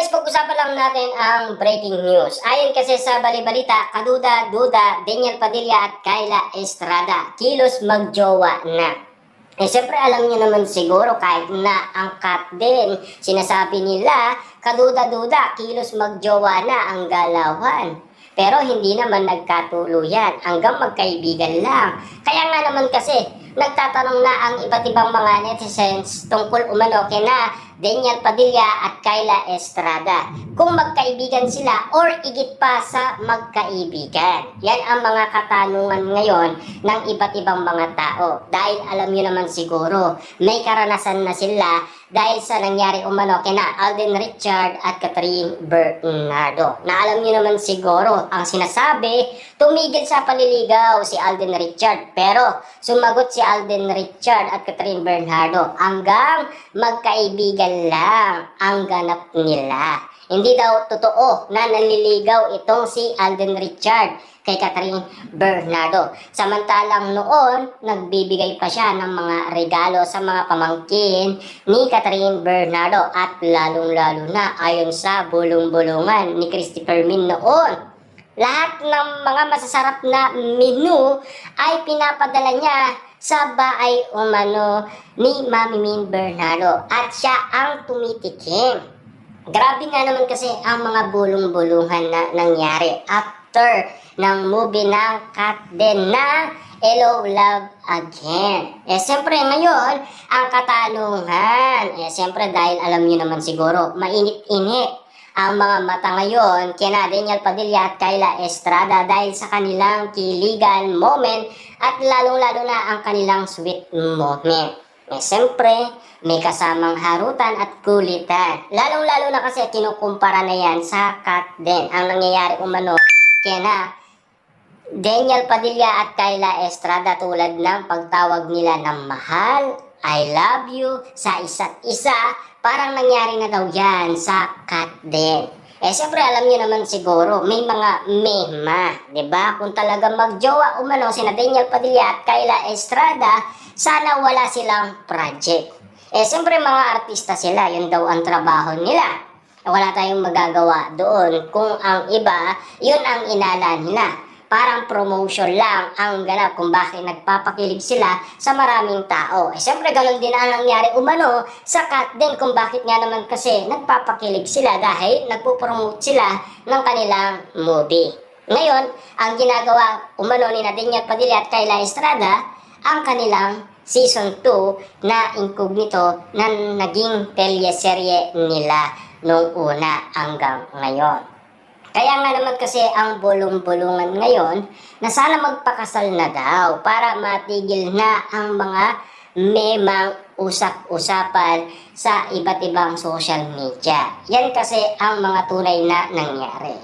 guys, pag-usapan lang natin ang breaking news. Ayon kasi sa balibalita, kaduda-duda, Daniel Padilla at Kyla Estrada, kilos magjowa na. Siyempre alam niyo naman siguro kahit na angkat din, sinasabi nila, kaduda-duda, kilos magjowa na ang galawan. Pero hindi naman nagkatuluyan, hanggang magkaibigan lang. Kaya nga naman kasi, nagtatanong na ang iba't ibang mga netizens tungkol umano kina Daniel Padilla at Kyla Estrada. Kung magkaibigan sila or igit pa sa magkaibigan. Yan ang mga katanungan ngayon ng iba't ibang mga tao. Dahil alam niyo naman siguro, may karanasan na sila dahil sa nangyari umano kina Alden Richard at Catherine Bernardo. Na alam niyo naman siguro, ang sinasabi, tumigil sa panliligaw si Alden Richard. Pero sumagot si Alden Richard at Catherine Bernardo hanggang magkaibigan lang ang ganap nila. Hindi daw totoo na nanliligaw itong si Alden Richard kay Catherine Bernardo. Samantalang noon, nagbibigay pa siya ng mga regalo sa mga pamangkin ni Catherine Bernardo at lalong-lalo na ayon sa bulong-bulungan ni Christopher Min noon. Lahat ng mga masasarap na menu ay pinapadala niya sa bahay umano ni Mami Min Bernardo at siya ang tumitikim. Grabe nga naman kasi ang mga bulong-bulungan na nangyari after ng movie ng Kat Den na Hello Love Again. Siyempre ngayon, ang katanungan, siyempre dahil alam niyo naman siguro, mainit-init ang mga mata ngayon kina Daniel Padilla at Kyla Estrada dahil sa kanilang kiligan moment at lalong-lalo na ang kanilang sweet moment. Siyempre, may kasamang harutan at kulitan. Lalong-lalo na kasi kinukumpara na yan sa Kat Den. Ang nangyayari umano kina Daniel Padilla at Kyla Estrada tulad ng pagtawag nila ng mahal, I love you sa isa't isa, parang nangyari na daw yan sa Kat Den. Siyempre alam niyo naman siguro, may mga mema, 'di ba? Kung talaga magjowa umano sina Daniel Padilla at Kyla Estrada, sana wala silang project. Siyempre mga artista sila, yun daw ang trabaho nila. Wala tayong magagawa doon kung ang iba, yun ang inala nila. Parang promotion lang ang ganap kung bakit nagpapakilig sila sa maraming tao. Siyempre ganun din ang nangyari umano sa Kat Den kung bakit nga naman kasi nagpapakilig sila dahil nagpo-promote sila ng kanilang movie. Ngayon, ang ginagawa umano ni Daniel Padilla at Kyla Estrada, ang kanilang season 2 na incognito na naging teleserye nila nung una hanggang ngayon. Kaya nga naman kasi ang bulong-bulungan ngayon na sana magpakasal na daw para matigil na ang mga memang usap-usapan sa iba't ibang social media. Yan kasi ang mga tunay na nangyari.